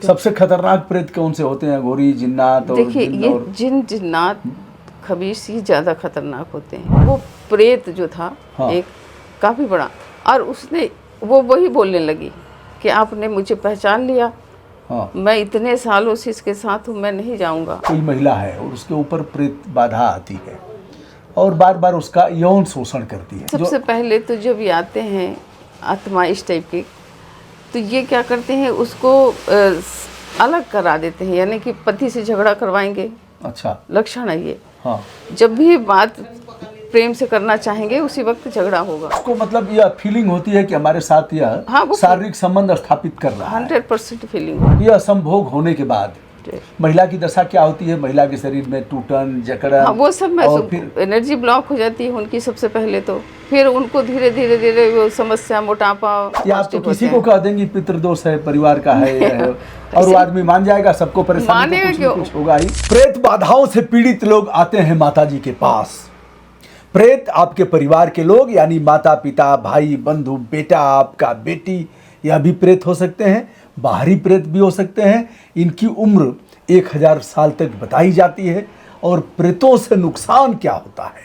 सबसे खतरनाक प्रेत कौन से होते हैं? घोरी, जिन्नात और देखिए, जिन्न ये और जिन्नात खबीस ही ज़्यादा खतरनाक होते हैं। वो प्रेत जो था हाँ। एक काफ़ी बड़ा, और उसने वो वही बोलने लगी कि आपने मुझे पहचान लिया, हाँ। मैं इतने सालों से इसके साथ हूँ, मैं नहीं जाऊँगा। कोई महिला है और उसके ऊपर प्रेत बाधा आती है और बार बार उसका यौन शोषण करती है। सबसे पहले तो जब ये आते हैं आत्मा इस टाइप के, तो ये क्या करते हैं, उसको अलग करा देते हैं, यानी कि पति से झगड़ा करवाएंगे। अच्छा। लक्षण है ये। हाँ। जब भी बात प्रेम से करना चाहेंगे उसी वक्त झगड़ा होगा। उसको मतलब यह फीलिंग होती है कि हमारे साथ यह हाँ, वो शारीरिक संबंध स्थापित कर रहा है। 100% फीलिंग। यह संभोग होने के बाद महिला की दशा क्या होती है? महिला के शरीर में टूटन, जकड़न, हाँ, वो सब और फिर एनर्जी ब्लॉक हो जाती है उनकी सबसे पहले तो, फिर उनको धीरे धीरे धीरे वो समस्या, मोटापा। या आप तो किसी को कह देंगी पितृदोष है, परिवार का है, और वो आदमी मान जाएगा, सबको परेशानी तो कुछ न कुछ होगा ही। प्रेत बाधाओं से पीड़ित लोग आते हैं माता जी के पास। प्रेत आपके परिवार के लोग, यानी माता पिता, भाई, बंधु, बेटा, आपका बेटी, यह भी प्रेत हो सकते हैं। बाहरी प्रेत भी हो सकते हैं। इनकी उम्र 1000 साल तक बताई जाती है। और प्रेतों से नुकसान क्या होता है?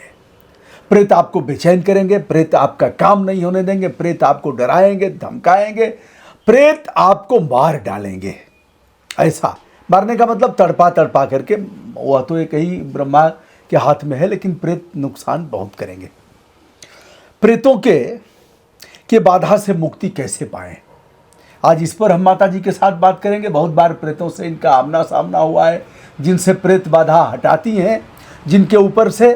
प्रेत आपको बेचैन करेंगे, प्रेत आपका काम नहीं होने देंगे, प्रेत आपको डराएंगे, धमकाएंगे, प्रेत आपको मार डालेंगे। ऐसा मारने का मतलब तड़पा तड़पा करके, वह तो एक ही ब्रह्मा के हाथ में है, लेकिन प्रेत नुकसान बहुत करेंगे। प्रेतों के बाधा से मुक्ति कैसे पाएं? आज इस पर हम माता जी के साथ बात करेंगे। बहुत बार प्रेतों से इनका आमना सामना हुआ है, जिनसे प्रेत बाधा हटाती हैं, जिनके ऊपर से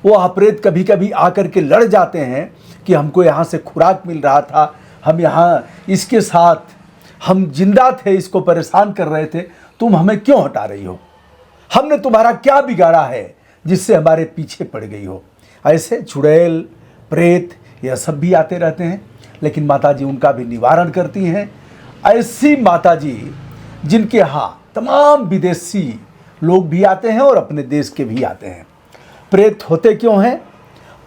वो प्रेत कभी कभी आकर के लड़ जाते हैं कि हमको यहाँ से खुराक मिल रहा था, हम यहाँ इसके साथ हम जिंदा थे, इसको परेशान कर रहे थे, तुम हमें क्यों हटा रही हो? हमने तुम्हारा क्या बिगाड़ा है जिससे हमारे पीछे पड़ गई हो? ऐसे चुड़ैल, प्रेत, यह सब भी आते रहते हैं, लेकिन माता जी उनका भी निवारण करती हैं। ऐसी माता जी जिनके यहाँ तमाम विदेशी लोग भी आते हैं और अपने देश के भी आते हैं। प्रेत होते क्यों हैं?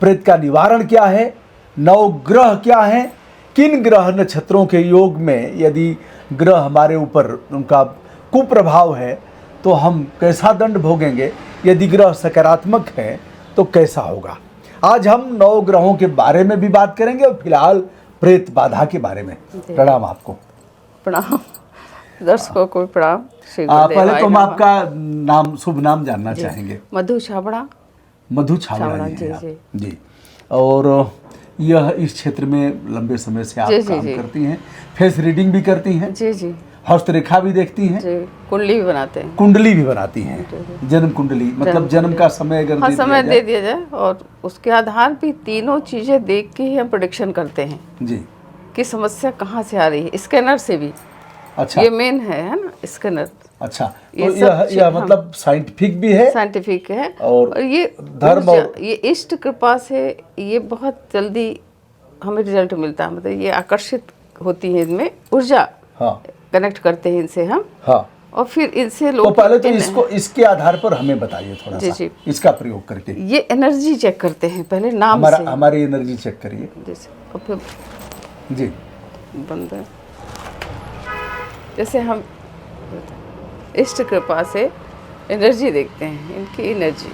प्रेत का निवारण क्या है? 9 ग्रह क्या हैं? किन ग्रह नक्षत्रों के योग में यदि ग्रह हमारे ऊपर उनका कुप्रभाव है तो हम कैसा दंड भोगेंगे? यदि ग्रह सकारात्मक है तो कैसा होगा? आज हम 9 ग्रहों के बारे में भी बात करेंगे और फिलहाल प्रेत बाधा के बारे में। प्रणाम आपको। प्रणाम दर्शकों को, प्रणाम। पहले तो हम आपका नाम, शुभ नाम जानना चाहेंगे। मधु छाबड़ा। मधु छाबड़ा जी हैं आप। जी। और यह इस क्षेत्र में लंबे समय से आप काम करती हैं, फेस रीडिंग भी करती हैं। जी जी। हस्तरेखा भी देखती हैं। जी, कुंडली भी बनाते हैं। कुंडली भी बनाती हैं। जन्म कुंडली, मतलब जन्म का समय अगर दे दिया जाए और उसके आधार पे तीनों चीजें देख के ही हम प्रेडिक्शन करते हैं जी कि समस्या कहाँ से आ रही है। स्कैनर से भी। अच्छा। ये मेन है ना स्कैनर। अच्छा, तो यह मतलब साइंटिफिक भी है। साइंटिफिक है और ये धर्म और ये इष्ट कृपा से ये बहुत जल्दी हमें रिजल्ट मिलता है। मतलब ये आकर्षित होती है, इनमें ऊर्जा। हाँ। कनेक्ट करते हैं इनसे हम। हाँ। और फिर इनसे लोग तो पहले तो इसको, इसके आधार पर हमें बताइए थोड़ा सा इसका प्रयोग करके। ये एनर्जी चेक करते हैं पहले नाम से। हमारी एनर्जी चेक करिए। जैसे और फिर जी बंद है। जैसे हम इष्ट कृपा से एनर्जी देखते हैं, इनकी एनर्जी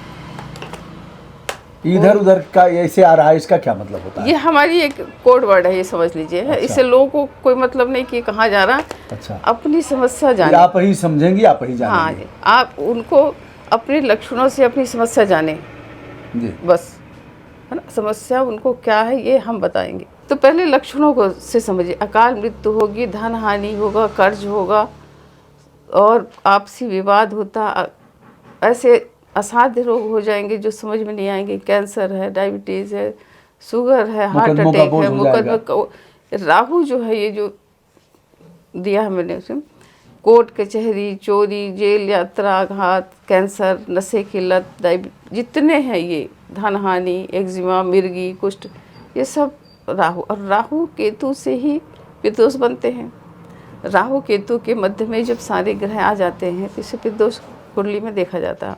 इधर उधर का ऐसे आ रहा है, इसका क्या मतलब होता है? ये हमारी एक कोड वर्ड है, ये समझ लीजिए। अच्छा। इससे लोगों को कोई मतलब नहीं कि कहाँ जा रहा। अच्छा। अपनी समस्या जाने। आप ही समझेंगी, आप ही जानेंगे। हाँ, आप उनको अपने लक्षणों से अपनी समस्या जाने जी, बस, है ना। समस्या उनको क्या है ये हम बताएंगे। तो पहले लक्षणों को से समझिए। अकाल मृत्यु होगी, धन हानि होगा, कर्ज होगा, और आपसी विवाद होता, ऐसे असाध्य रोग हो जाएंगे जो समझ में नहीं आएंगे। कैंसर है, डायबिटीज़ है, शुगर है, हार्ट अटैक है, मुकदमा। राहु जो है, ये जो दिया है मैंने उसमें, कोर्ट कचहरी, चोरी, जेल यात्रा, आघात, कैंसर, नशे की लत, जितने हैं ये, धन हानि, एक्जिमा, मिर्गी, कुष्ठ, ये सब राहु। और राहु केतु से ही पितृदोष बनते हैं। राहु केतु के मध्य में जब सारे ग्रह आ जाते हैं तो इसे पितृदोष कुंडली में देखा जाता है।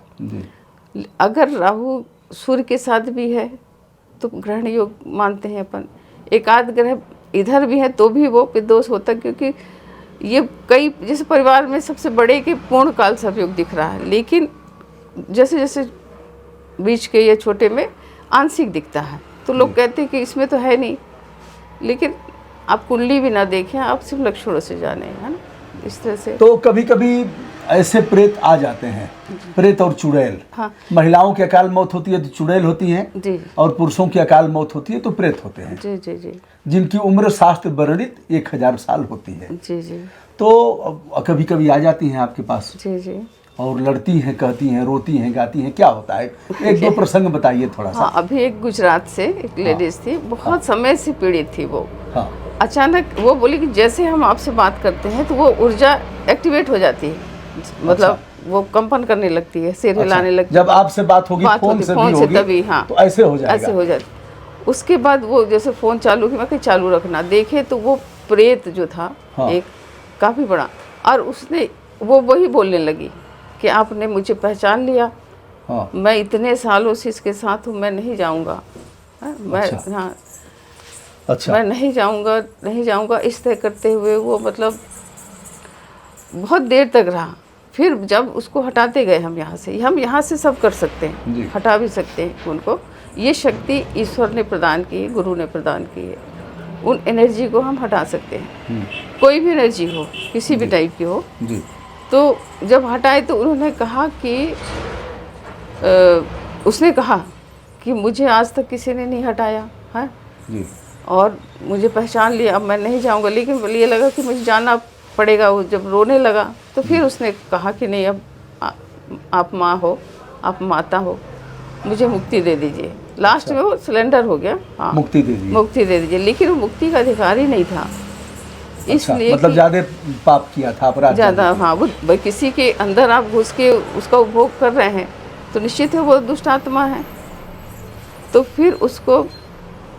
अगर राहु सूर्य के साथ भी है तो ग्रहण योग मानते हैं अपन। एक आध ग्रह इधर भी है तो भी वो पितृदोष होता है, क्योंकि ये कई जैसे परिवार में सबसे बड़े के पूर्ण काल सहयोग दिख रहा है, लेकिन जैसे जैसे बीच के या छोटे में आंशिक दिखता है। तो लोग कहते हैं कि इसमें तो है नहीं, लेकिन आप कुंडली भी ना देखें, आप सिर्फ लक्षणों से जाने, है ना, इस तरह से। तो कभी कभी ऐसे प्रेत आ जाते हैं, प्रेत और चुड़ैल। हाँ महिलाओं की अकाल मौत होती है तो चुड़ैल होती हैं, जी और पुरुषों की अकाल मौत होती है तो प्रेत होते हैं, जी जी जी जिनकी उम्र शास्त्र वर्णित 1000 साल होती है। जी जी तो कभी कभी आ जाती हैं आपके पास जी जी। और लड़ती हैं, कहती हैं, रोती हैं, गाती हैं, क्या होता है? एक दो प्रसंग बताइए थोड़ा सा। हाँ, अभी एक गुजरात से एक लेडीज थी, बहुत समय से पीड़ित थी वो। हाँ अचानक वो बोली कि जैसे हम आपसे बात करते हैं तो वो ऊर्जा एक्टिवेट हो जाती है, मतलब वो कंपन करने लगती है, सिर हिलाने लगती है। जब आपसे बात होगी फोन से भी होगी, तभी, हाँ, तो ऐसे हो जाएगा। ऐसे हो जाती। उसके बाद वो जैसे फोन चालू की, मैं कहीं चालू रखना, देखे तो वो प्रेत जो था, हाँ। एक काफी बड़ा, और उसने वो वही बोलने लगी कि आपने मुझे पहचान लिया, हाँ मैं इतने सालों से इसके साथ हूँ, मैं नहीं जाऊँगा, मैं, अच्छा। हाँ अच्छा मैं नहीं जाऊँगा, नहीं जाऊँगा, इस तरह करते हुए वो मतलब बहुत देर तक रहा। फिर जब उसको हटाते गए हम यहाँ से सब कर सकते हैं, जी। हटा भी सकते हैं उनको, ये शक्ति ईश्वर ने प्रदान की है, गुरु ने प्रदान की है, उन एनर्जी को हम हटा सकते हैं, कोई भी एनर्जी हो, किसी भी टाइप की हो। जी। तो जब हटाए तो उन्होंने कहा कि उसने कहा कि मुझे आज तक किसी ने नहीं हटाया है, जी। और मुझे पहचान लिया, अब मैं नहीं जाऊंगा, लेकिन ये लगा कि मुझे जाना पड़ेगा। वो जब रोने लगा तो फिर उसने कहा कि नहीं, अब आप माँ हो, आप माता हो, मुझे मुक्ति दे दीजिए। लास्ट में वो सिलेंडर हो गया, हाँ, मुक्ति दे दी। मुक्ति दे दीजिए, लेकिन वो मुक्ति का अधिकारी नहीं था। इसलिए मतलब ज्यादा पाप किया था, अपराध ज़्यादा, हाँ, वो किसी के अंदर आप घुस के उसका उपभोग कर रहे हैं तो निश्चित है वो दुष्ट आत्मा है। तो फिर उसको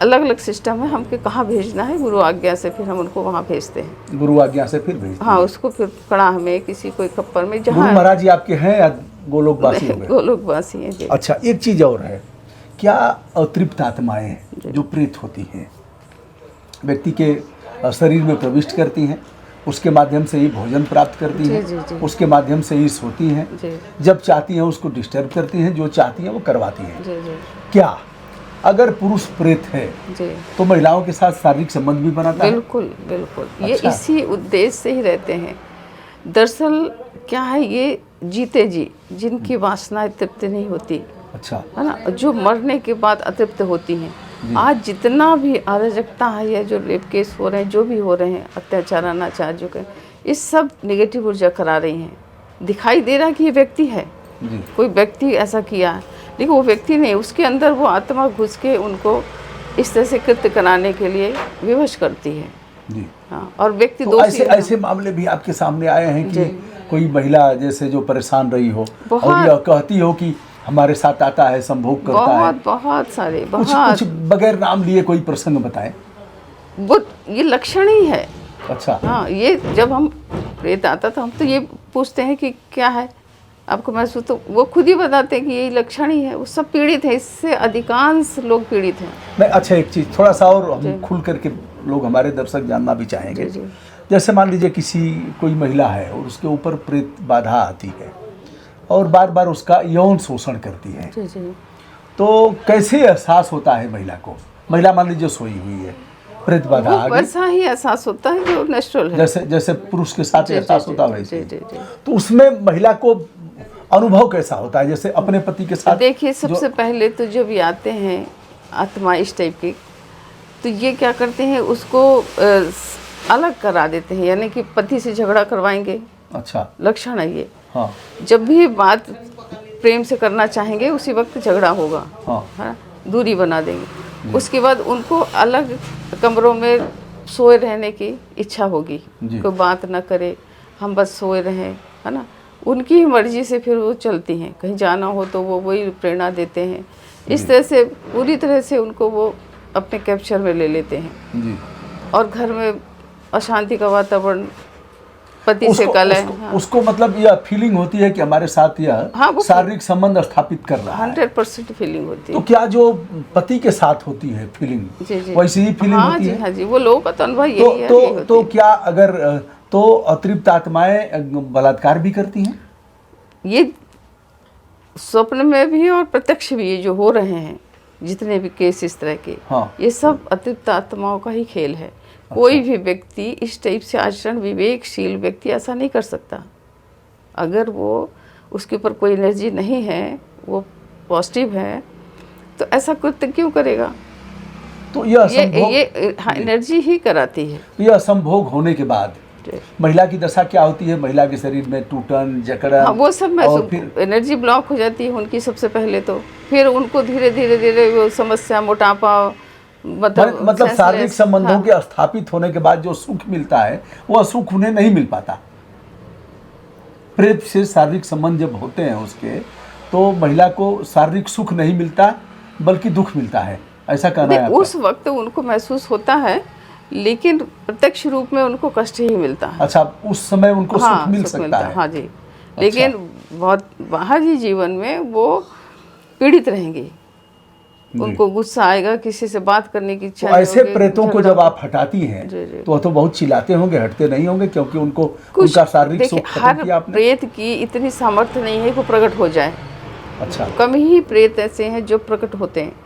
अलग अलग सिस्टम है, हमको कहाँ भेजना है, गुरु आज्ञा से फिर हम उनको वहाँ भेजते हैं। गुरु आज्ञा से फिर भेजते हाँ, हैं। उसको फिर कड़ाह में, किसी कोई खप्पर में, गुरु जहाँ महाराज जी आपके हैं या गोलोकवासी हो गए? गोलोकवासी हैं जी। अच्छा, एक चीज और है, क्या अतृप्त आत्माएं जो प्रेत होती हैं व्यक्ति के शरीर में प्रविष्ट करती हैं, उसके माध्यम से ही भोजन प्राप्त करती जी, हैं, जी, जी। उसके माध्यम से ही सोती हैं, जी जब चाहती हैं उसको डिस्टर्ब करती हैं, जो चाहती हैं वो करवाती हैं। जी जी क्या अगर पुरुष प्रेत है जी, तो महिलाओं के साथ शारीरिक संबंध भी बनाता है? बिल्कुल बिल्कुल। ये अच्छा। इसी उद्देश्य से ही रहते हैं। दरअसल क्या है, ये जीते जी जिनकी वासनाएं तृप्त नहीं होती अच्छा। है ना, जो मरने के बाद अतृप्त होती हैं। आज जितना भी अराजकता है या जो रेप केस हो रहे हैं, जो भी हो रहे हैं, अत्याचार अनाचार जो कर, इस सब नेगेटिव ऊर्जा करा रही हैं। दिखाई दे रहा है कि ये व्यक्ति है, जी। कोई व्यक्ति ऐसा किया है, लेकिन वो व्यक्ति नहीं, उसके अंदर वो आत्मा घुस के उनको इस तरह से कृत्य कराने के लिए विवश करती है। जी। हाँ, और व्यक्ति तो दोषी ऐसे मामले भी आपके सामने आए हैं कि कोई महिला जैसे जो परेशान रही हो और बहुत। यह कहती हो कि हमारे साथ आता है, संभोग करता है, बहुत बहुत सारे, कुछ बहुत, बगैर नाम लिए कोई प्रसंग बताएं। वो ये लक्षण ही है। अच्छा। हाँ, ये जब हम प्रेत आता था हम तो ये पूछते हैं कि क्या है आपको महसूस, तो वो खुद ही बताते हैं कि यही लक्षण ही है। वो सब पीड़ित है, इससे अधिकांश लोग पीड़ित हैं। नहीं, अच्छा, एक चीज़ थोड़ा सा और हम खुल करके लोग, हमारे दर्शक जानना भी चाहेंगे। जी, जी। जैसे मान लीजिए कोई महिला है और उसके ऊपर प्रेत बाधा आती है और बार बार उसका यौन शोषण करती है, जी जी, तो कैसे एहसास होता है महिला को? महिला मान लीजिए सोई हुई है, प्रेत बाधा आ वो गई, वैसा ही एहसास होता है जो नेचुरल है। जैसे जैसे पुरुष के साथ जी, एहसास जी, होता है जी, वैसे, जी, जी। तो उसमें महिला को अनुभव कैसा होता है, जैसे अपने पति के साथ? देखिए, सबसे पहले तो जब ये आते हैं आत्मा इस टाइप की, तो ये क्या करते हैं, उसको अलग करा देते हैं, यानी कि पति से झगड़ा करवाएंगे। अच्छा। लक्षण है ये। हाँ। जब भी बात प्रेम से करना चाहेंगे उसी वक्त झगड़ा होगा, हाँ। है, दूरी बना देंगे। उसके बाद उनको अलग कमरों में सोए रहने की इच्छा होगी, कोई बात ना करे, हम बस सोए रहें, है ना। उनकी ही मर्जी से फिर वो चलती हैं, कहीं जाना हो तो वो वही प्रेरणा देते हैं। इस तरह से पूरी तरह से उनको वो अपने कैप्चर में ले लेते हैं जी। और घर में अशांति का वातावरण, पति से कलह। उसको मतलब यह फीलिंग होती है कि हमारे साथ यह शारीरिक संबंध स्थापित कर रहा है। 100% फीलिंग होती है। तो क्या जो पति के साथ होती है फीलिंग, जी, जी। वैसी ही फीलिंग होती है? हाँ जी, वो लोगों का तो अनुभव यही है। तो क्या अगर तो अतृप्त आत्माएं बलात्कार भी करती हैं? ये स्वप्न में भी और प्रत्यक्ष भी, ये जो हो रहे हैं जितने भी केस इस तरह के, हाँ। ये सब अतृप्त आत्माओं का ही खेल है। कोई भी व्यक्ति इस टाइप से आचरण, विवेकशील व्यक्ति ऐसा नहीं कर सकता। अगर वो उसके ऊपर कोई एनर्जी नहीं है, वो पॉजिटिव है, तो ऐसा कृत्य क्यों करेगा? तो यह असंभोग, ये हाँ, एनर्जी ही कराती है। यह असंभोग होने के बाद महिला की दशा क्या होती है? महिला के शरीर में टूटन, जकड़न, हाँ, वो सब और फिर एनर्जी ब्लॉक हो जाती है उनकी सबसे पहले। तो फिर उनको धीरे धीरे वो समस्या, मोटापा, मतलब शारीरिक संबंधों के स्थापित होने के बाद जो सुख मिलता है वह सुख उन्हें नहीं मिल पाता। प्रेत से शारीरिक संबंध जब होते हैं उसके, तो महिला को शारीरिक सुख नहीं मिलता बल्कि दुख मिलता है, ऐसा कहना है आपका? उस वक्त उनको महसूस होता है, लेकिन प्रत्यक्ष रूप में उनको कष्ट ही मिलता है। अच्छा, उस समय उनको हाँ, सुख मिल सकता है? हाँ जी। लेकिन बहुत बाहरी जीवन में वो पीड़ित रहेंगी, उनको गुस्सा आएगा, किसी से बात करने की इच्छा तो ऐसे प्रेतों को जब आप हटाती हैं तो तो बहुत चिल्लाते होंगे, हटते नहीं होंगे, क्योंकि उनको उनका शारीरिक सुख खत्म किया आपने। प्रेत की इतनी सामर्थ्य नहीं है कि प्रकट हो जाए। अच्छा, कम ही प्रेत ऐसे हैं जो प्रकट होते हैं।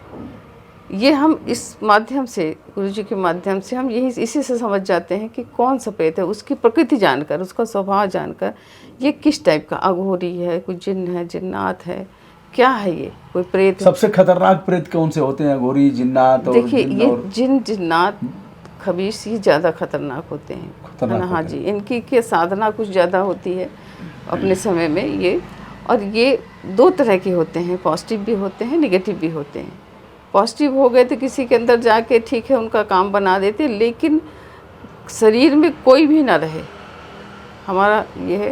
ये हम इस माध्यम से, गुरु जी के माध्यम से हम यही इसी से समझ जाते हैं कि कौन सा प्रेत है। उसकी प्रकृति जानकर, उसका स्वभाव जानकर, ये किस टाइप का, अघोरी है, कोई जिन्न है, जिन्नात है, क्या है ये, कोई प्रेत है। सबसे खतरनाक प्रेत कौन से होते हैं? अघोरी, जिन्नात? और देखिए, ये जिन, जिन्नात, खबीस, ये ज़्यादा खतरनाक होते हैं, है ना? हाँ जी, इनकी के साधना कुछ ज़्यादा होती है अपने समय में ये। और ये दो तरह के होते हैं, पॉजिटिव भी होते हैं, निगेटिव भी होते हैं। पॉजिटिव हो गए तो किसी के अंदर जाके ठीक है उनका काम बना देते, लेकिन शरीर में कोई भी ना रहे। हमारा ये है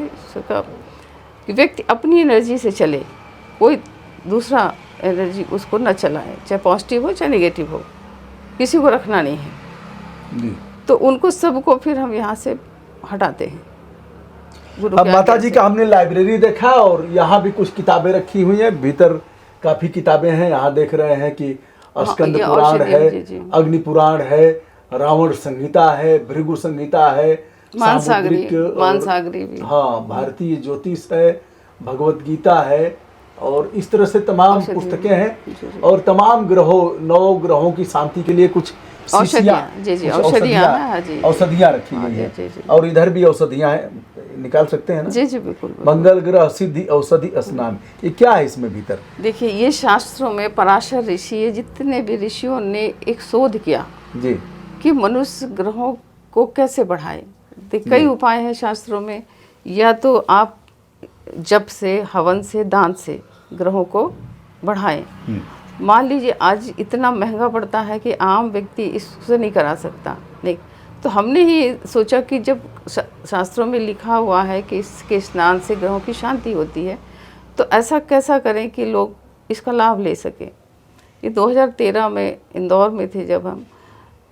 कि व्यक्ति अपनी एनर्जी से चले, कोई दूसरा एनर्जी उसको न चलाए, चाहे पॉजिटिव हो चाहे निगेटिव हो, किसी को रखना नहीं है जी। तो उनको सबको फिर हम यहाँ से हटाते हैं। अब माता जी का हमने लाइब्रेरी देखा और यहाँ भी कुछ किताबें रखी हुई हैं, भीतर काफ़ी किताबें हैं। यहाँ देख रहे हैं कि स्कंद पुराण है, अग्नि पुराण है, रावण संहिता है, भृगु संहिता है, मानसागरी भी, हाँ, भारतीय ज्योतिष है, भगवत गीता है, और इस तरह से तमाम पुस्तकें हैं। और तमाम ग्रहों, 9 ग्रहों की शांति के लिए कुछ औषधियाँ रखी गई हैं। और इधर भी औषधियाँ निकाल सकते हैं ना? जी जी, बिल्कुल। मंगल ग्रह सिद्धि औषधि स्नान, ये क्या है इसमें भीतर? देखिए, ये शास्त्रों में पराशर ऋषि, जितने भी ऋषियों ने एक शोध किया जी कि मनुष्य ग्रहों को कैसे बढ़ाए। कई उपाय हैं शास्त्रों में, या तो आप जप से, हवन से, दान से ग्रहों को बढ़ाएं। मान लीजिए आज इतना महंगा पड़ता है कि आम व्यक्ति इससे नहीं करा सकता, नहीं, तो हमने ही सोचा कि जब शास्त्रों में लिखा हुआ है कि इसके स्नान से ग्रहों की शांति होती है, तो ऐसा कैसा करें कि लोग इसका लाभ ले सकें। ये 2013 में इंदौर में थे जब हम,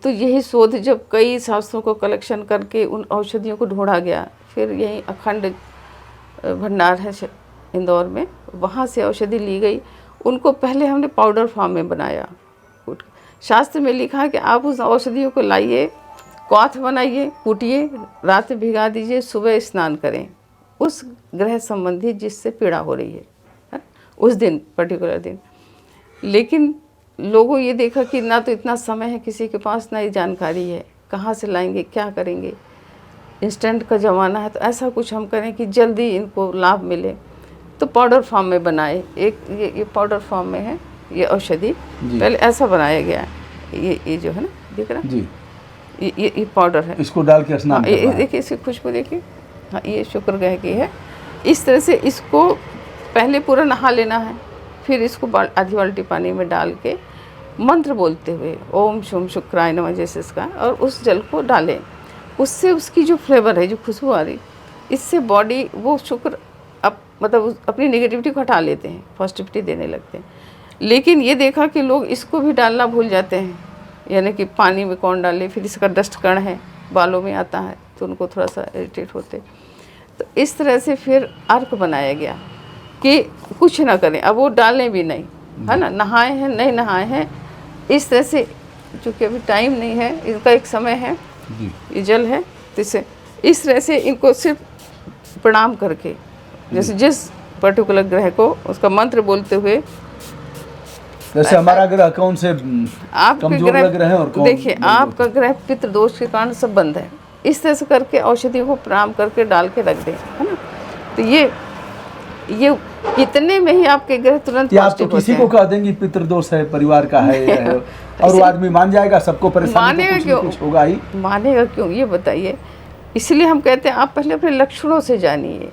तो यही शोध, जब कई शास्त्रों को कलेक्शन करके उन औषधियों को ढूंढा गया, फिर यही अखंड भंडार है इंदौर में, वहाँ से औषधि ली गई। उनको पहले हमने पाउडर फॉर्म में बनाया। शास्त्र में लिखा कि आप उस औषधियों को लाइए, क्वाथ बनाइए, कूटिए, रात में भिगा दीजिए, सुबह स्नान करें उस ग्रह संबंधी जिससे पीड़ा हो रही है उस दिन, पर्टिकुलर दिन। लेकिन लोगों ये देखा कि ना तो इतना समय है किसी के पास, ना ये जानकारी है, कहाँ से लाएंगे, क्या करेंगे, इंस्टेंट का ज़माना है, तो ऐसा कुछ हम करें कि जल्दी इनको लाभ मिले। तो पाउडर फॉर्म में बनाए। एक ये पाउडर फॉर्म में है ये औषधि, पहले ऐसा बनाया गया है। ये जो है ना, दिख रहा है जी, ये पाउडर है, इसको डाल के स्नान करना है। देखिए इसकी खुशबू देखिए, हाँ, ये शुक्र ग्रह की है। इस तरह से इसको पहले पूरा नहा लेना है, फिर इसको आधी बाल्टी पानी में डाल के मंत्र बोलते हुए ओम शुम शुक्राय नमः जैसे इसका, और उस जल को डालें। उससे उसकी जो फ्लेवर है, जो खुशबू आ रही, इससे बॉडी वो शुक्र मतलब अपनी नेगेटिविटी को हटा लेते हैं, पॉजिटिविटी देने लगते हैं। लेकिन ये देखा कि लोग इसको भी डालना भूल जाते हैं, यानी कि पानी में कौन डाले, फिर इसका डस्ट कण है, बालों में आता है, तो उनको थोड़ा सा इरिटेट होते। तो इस तरह से फिर अर्क बनाया गया कि कुछ ना करें, अब वो डालें भी नहीं, है ना, नहाए हैं नहीं नहाए हैं, इस तरह से। चूँकि अभी टाइम नहीं है, इनका एक समय है, ये जल है, तो इसे इस तरह से इनको सिर्फ प्रणाम करके, जैसे जिस पर्टिकुलर ग्रह को उसका मंत्र बोलते हुए, जैसे हमारा ग्रह कौन से आपके कमजोर लग रहे हैं और कौन देखिए आपका ग्रह पितृदोष के कारण सब बंद है, इस तरह से करके औषधियों को प्रणाम करके डाल के रख दें, है ना। तो ये इतने में ही आपके ग्रह तुरंत या आप तो किसी को कह देंगे पितृदोष है, परिवार का है, ये है, और वो आदमी मान जाएगा, सबको परेशानी तो कुछ न कुछ होगा ही। मानेगा क्यों, ये बताइए। इसलिए हम कहते हैं आप पहले अपने लक्षणों से जानिए,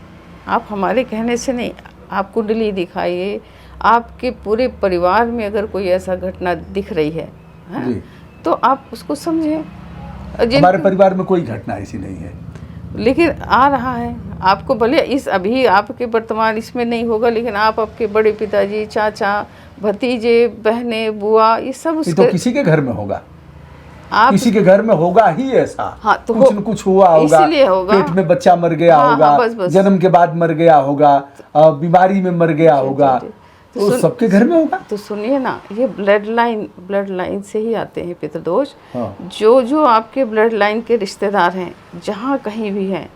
आप हमारे कहने से नहीं। आप कुंडली दिखाइए, आपके पूरे परिवार में अगर कोई ऐसा घटना दिख रही है, जी। तो आप उसको समझें। हमारे परिवार में कोई घटना ऐसी नहीं है, लेकिन आ रहा है आपको, भले इस अभी आपके वर्तमान इसमें नहीं होगा, लेकिन आप आपके बड़े पिताजी, चाचा, भतीजे, बहने, बुआ, ये सब ये तो किसी के घर में होगा, आप किसी के घर में होगा ही ऐसा। हाँ, तो कुछ न कुछ हुआ होगा, इसीलिए होगा, पेट में बच्चा मर गया हाँ, होगा, हाँ, बस, बस। जन्म के बाद मर गया होगा, बीमारी में मर गया होगा, तो सबके घर में होगा। तो सुनिए ना, ये ब्लड लाइन से ही आते हैं पितृदोष। हाँ। जो आपके ब्लड लाइन के रिश्तेदार हैं, जहाँ कहीं भी हैं,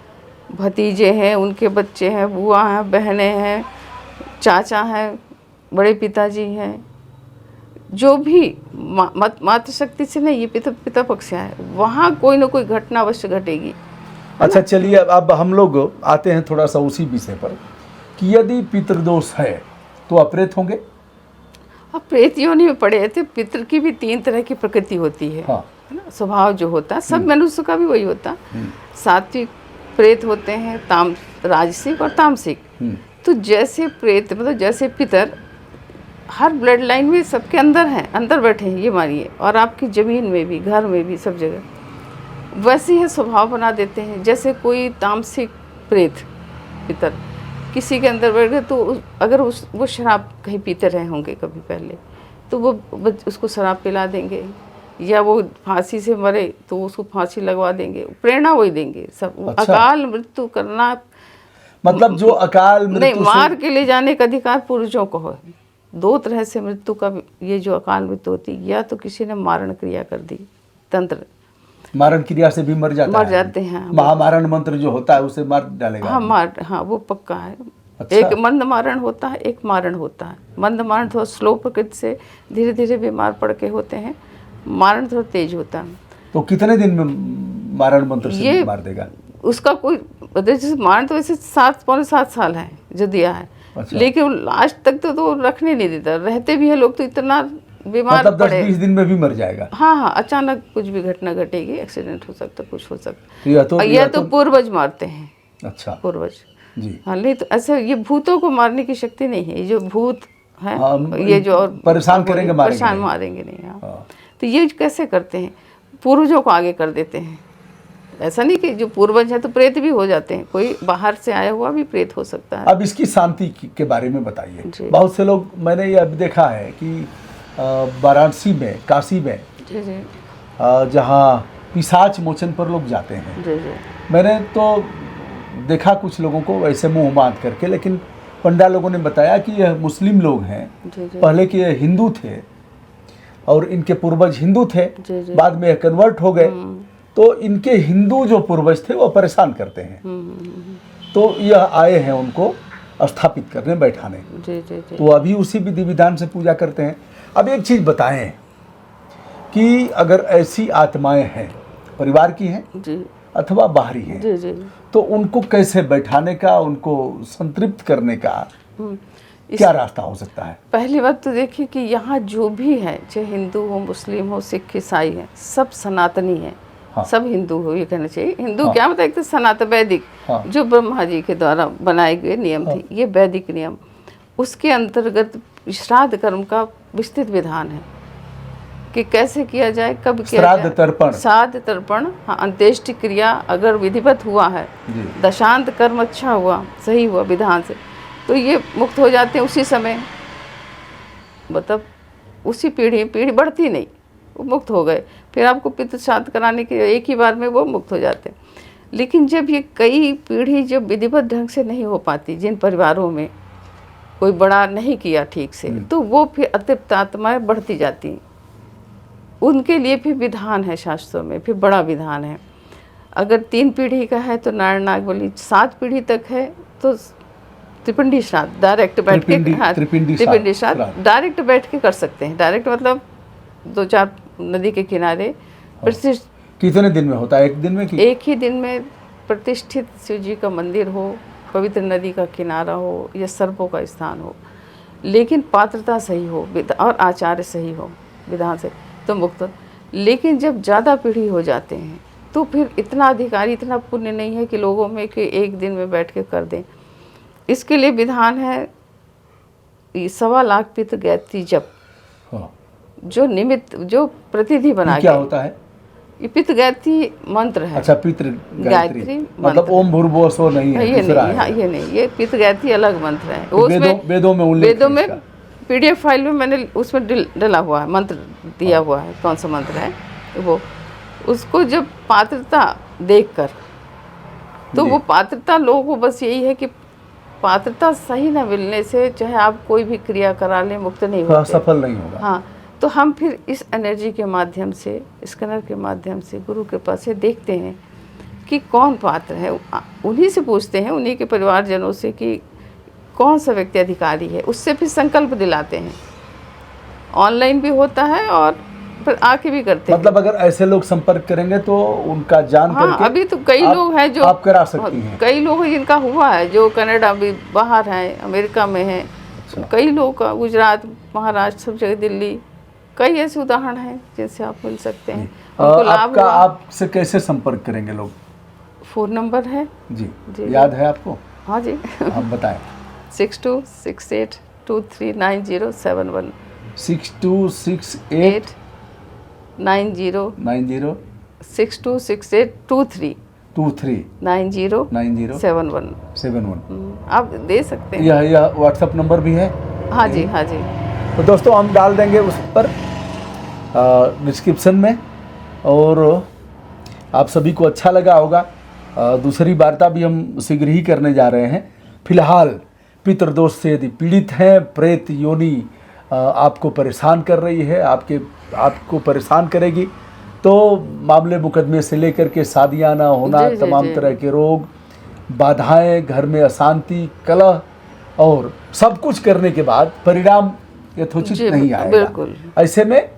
भतीजे हैं, उनके बच्चे हैं, बुआ हैं, बहनें हैं, चाचा हैं, बड़े पिताजी हैं, जो भी मातृशक्ति से नहीं, ये पिता पक्ष से है, वहाँ कोई ना कोई घटना अवश्य घटेगी। अच्छा चलिए, अब हम लोग आते हैं थोड़ा सा उसी विषय पर कि यदि पितृदोष है तो अप्रेत होंगे। अब प्रेत योनि में पड़े थे। पितृ की भी 3 तरह की प्रकृति होती है, हाँ। है ना। स्वभाव जो होता है सब मनुष्य का भी वही होता है। सात्विक प्रेत होते हैं, राजसिक और तामसिक। तो जैसे प्रेत मतलब जैसे पितर हर ब्लड लाइन में सबके अंदर हैं, अंदर बैठे हैं, ये मानिए, और आपकी ज़मीन में भी, घर में भी, सब जगह वैसे ही स्वभाव बना देते हैं। जैसे कोई तामसिक प्रेत पितर किसी के अंदर बैठ गए, तो अगर वो शराब कहीं पीते रहे होंगे कभी पहले, तो वो उसको शराब पिला देंगे, या वो फांसी से मरे तो उसको फांसी लगवा देंगे, प्रेरणा वही देंगे सब। अच्छा। अकाल मृत्यु करना मतलब जो अकाल मृत्यु नहीं, मार के ले जाने का अधिकार पूर्वजों को है। 2 तरह से मृत्यु का, ये जो अकाल मृत्यु होती है, या तो किसी ने मारण क्रिया कर दी, तंत्र मारण क्रिया से भी मर जाते हैं। महामारण मंत्र जो होता है उसे मार डालेगा। हाँ, वो पक्का है। अच्छा। एक मंद मारण होता है, एक मारण होता है। मंद मारण थोड़ा स्लो प्रकृति से धीरे धीरे बीमार पड़ के होते हैं, मारण थोड़ा तेज होता है। तो कितने दिन में मारण मंत्र से मार देगा? उसका कोई जैसे मारण तो वैसे 7 साल है जो दिया है। अच्छा। लेकिन लास्ट तक तो रखने नहीं देता, रहते भी हैं लोग, तो इतना बीमार मतलब 10-20 दिन में भी मर जाएगा। हाँ, अचानक कुछ भी घटना घटेगी, एक्सीडेंट हो सकता, कुछ हो सकता। यह तो पूर्वज मारते हैं। अच्छा, पूर्वज जी। हाँ, नहीं तो ऐसा ये भूतों को मारने की शक्ति नहीं है। ये जो भूत है, हाँ, ये जो और परेशान करेंगे, मारेंगे नहीं। हाँ। तो ये कैसे करते हैं, पूर्वजों को आगे कर देते हैं। ऐसा नहीं कि जो पूर्वज है तो प्रेत भी हो जाते हैं, कोई बाहर से आया हुआ भी प्रेत हो सकता है। अब इसकी शांति के बारे में बताइए। बहुत से लोग, मैंने ये अब देखा है कि वाराणसी में, काशी में, जहाँ पिशाच मोचन पर लोग जाते हैं, मैंने तो देखा कुछ लोगों को वैसे मुंह बांध करके, लेकिन पंडा लोगों ने बताया कि यह मुस्लिम लोग हैं, पहले के हिंदू थे और इनके पूर्वज हिंदू थे, बाद में कन्वर्ट हो गए, तो इनके हिंदू जो पूर्वज थे वो परेशान करते हैं, तो यह आए हैं उनको स्थापित करने, बैठाने। तो अभी उसी विधि विधान से पूजा करते हैं। अब एक चीज़ बताएं कि अगर ऐसी आत्माएं हैं, परिवार की हैं अथवा बाहरी हैं, तो उनको कैसे बैठाने का, उनको संतृप्त करने का क्या रास्ता हो सकता है? पहली बात तो देखिए कि यहाँ जो भी है, चाहे हिंदू हो, मुस्लिम हो, सिख, ईसाई है, सब सनातनी है। हाँ। सब हिंदू हो, ये कहना चाहिए। हिंदू हाँ। क्या मतलब, एक तो सनातन वैदिक हाँ। जो ब्रह्मा जी के द्वारा बनाए गए नियम थे, ये वैदिक नियम। उसके अंतर्गत श्राद्ध कर्म का विस्तृत विधान है कि कैसे किया जाए, कब किया जाए। श्राद्ध तर्पण, हाँ, अंत्येष्टि क्रिया अगर विधिवत हुआ है, दशांत कर्म अच्छा हुआ, सही हुआ विधान से, तो ये मुक्त हो जाते हैं उसी समय। मतलब उसी पीढ़ी बढ़ती नहीं, वो मुक्त हो गए। फिर आपको पितृ श्राद्ध कराने के एक ही बार में वो मुक्त हो जाते हैं। लेकिन जब ये कई पीढ़ी जब विधिवत ढंग से नहीं हो पाती, जिन परिवारों में कोई बड़ा नहीं किया ठीक से, तो वो फिर अतृप्त आत्माएं बढ़ती जाती। उनके लिए फिर विधान है शास्त्रों में, फिर बड़ा विधान है। अगर 3 पीढ़ी का है तो नारायण नाग बलि, 7 पीढ़ी तक है तो त्रिपिंडी श्राद्ध डायरेक्ट बैठ के, हाँ त्रिपिंडी श्राद्ध डायरेक्ट बैठ के कर सकते हैं। डायरेक्ट मतलब 2-4 नदी के किनारे प्रतिष्ठित। कितने दिन में होता है? एक दिन में कि एक ही दिन में प्रतिष्ठित शिव जी का मंदिर हो, पवित्र नदी का किनारा हो या सर्पों का स्थान हो, लेकिन पात्रता सही हो और आचार्य सही हो विधान से तो मुक्त। लेकिन जब ज़्यादा पीढ़ी हो जाते हैं तो फिर इतना अधिकारी, इतना पुण्य नहीं है कि लोगों में कि एक दिन में बैठ के कर दें। इसके लिए विधान है 1.25 लाख पितृ गायत्री जप, जो निमित्त जो प्रतिनिधि बना क्या होता है? ये पितृ गायत्री मंत्र है। अच्छा, पितृ गायत्री मतलब मंत्र। ओम भूर्भुवः स्वः नहीं है, ये दूसरा नहीं, हाँ, है। ये नहीं, ये पितृ गायत्री अलग मंत्र है। वेदों में उल्लेख वेदों है में इसका। पीडीएफ फाइल में मैंने उसमें डला हुआ है, मंत्र दिया हुआ है, कौन सा मंत्र है वो। उसको जब पात्रता देखकर, तो वो पात्रता लोगों को बस यही है कि पात्रता सही ना मिलने से चाहे आप कोई भी क्रिया करा लें, मुक्त नहीं होते, सफल नहीं होगा। हाँ, तो हम फिर इस एनर्जी के माध्यम से, स्कैनर के माध्यम से गुरु के पास से देखते हैं कि कौन पात्र है। उन्हीं से पूछते हैं, उन्हीं के परिवारजनों से कि कौन सा व्यक्ति अधिकारी है, उससे फिर संकल्प दिलाते हैं। ऑनलाइन भी होता है और फिर आके भी करते हैं। मतलब अगर ऐसे लोग संपर्क करेंगे तो उनका जान हाँ, करके अभी तो कई लोग हैं जो आप करा सकती हैं। कई लोग हैं जिनका हुआ है, जो कनाडा भी बाहर हैं, अमेरिका में हैं। अच्छा। कई लोग का गुजरात, महाराष्ट्र, सब जगह, दिल्ली, कई ऐसे उदाहरण हैं जिनसे आप मिल सकते हैं। उनको लाभ आपका हुआ। आपसे कैसे संपर्क करेंगे लोग? फ़ोन नंबर है जी, जी। याद है आपको? हाँ जी। आप बताएं। 6268239071 6268 90 626823 90 71 आप दे सकते हैं। यह व्हाट्सएप नंबर भी है? हाँ जी, हाँ जी। तो दोस्तों हम डाल देंगे उस पर डिस्क्रिप्शन में, और आप सभी को अच्छा लगा होगा। दूसरी वार्ता भी हम शीघ्र ही करने जा रहे हैं। फिलहाल पितृदोष से यदि पीड़ित हैं, प्रेत योनि आपको परेशान कर रही है, आपको परेशान करेगी, तो मामले मुकदमे से लेकर के शादियाँ ना होना, तमाम तरह के रोग, बाधाएं, घर में अशांति, कलह और सब कुछ करने के बाद परिणाम यथोचित नहीं आएगा। बिल्कुल। ऐसे में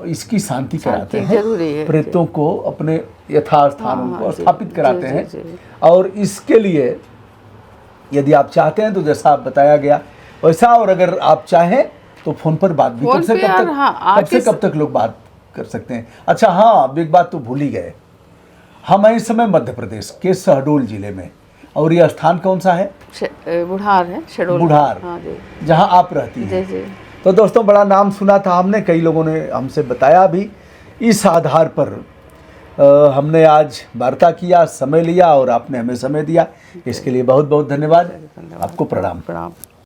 इसकी शांति कराते हैं, जरूरी है। प्रेतों को अपने यथास्थानों को स्थापित कराते हैं। जी। और इसके लिए यदि आप चाहते हैं तो जैसा आप बताया गया वैसा, और अगर आप चाहें तो फोन पर बात भी कब तक लोग बात कर सकते हैं। अच्छा हाँ, अब एक बात तो भूल ही गए, हम इस समय मध्य प्रदेश के शहडोल जिले में, और यह स्थान कौन सा है? बुढ़ार है, शहडोल बुढ़ार, हाँ जी, जहाँ आप रहती हैं। जी। तो दोस्तों बड़ा नाम सुना था हमने, कई लोगों ने हमसे बताया भी। इस आधार पर हमने आज वार्ता किया, समय लिया और आपने हमें समय दिया, इसके लिए बहुत बहुत धन्यवाद। आपको प्रणाम।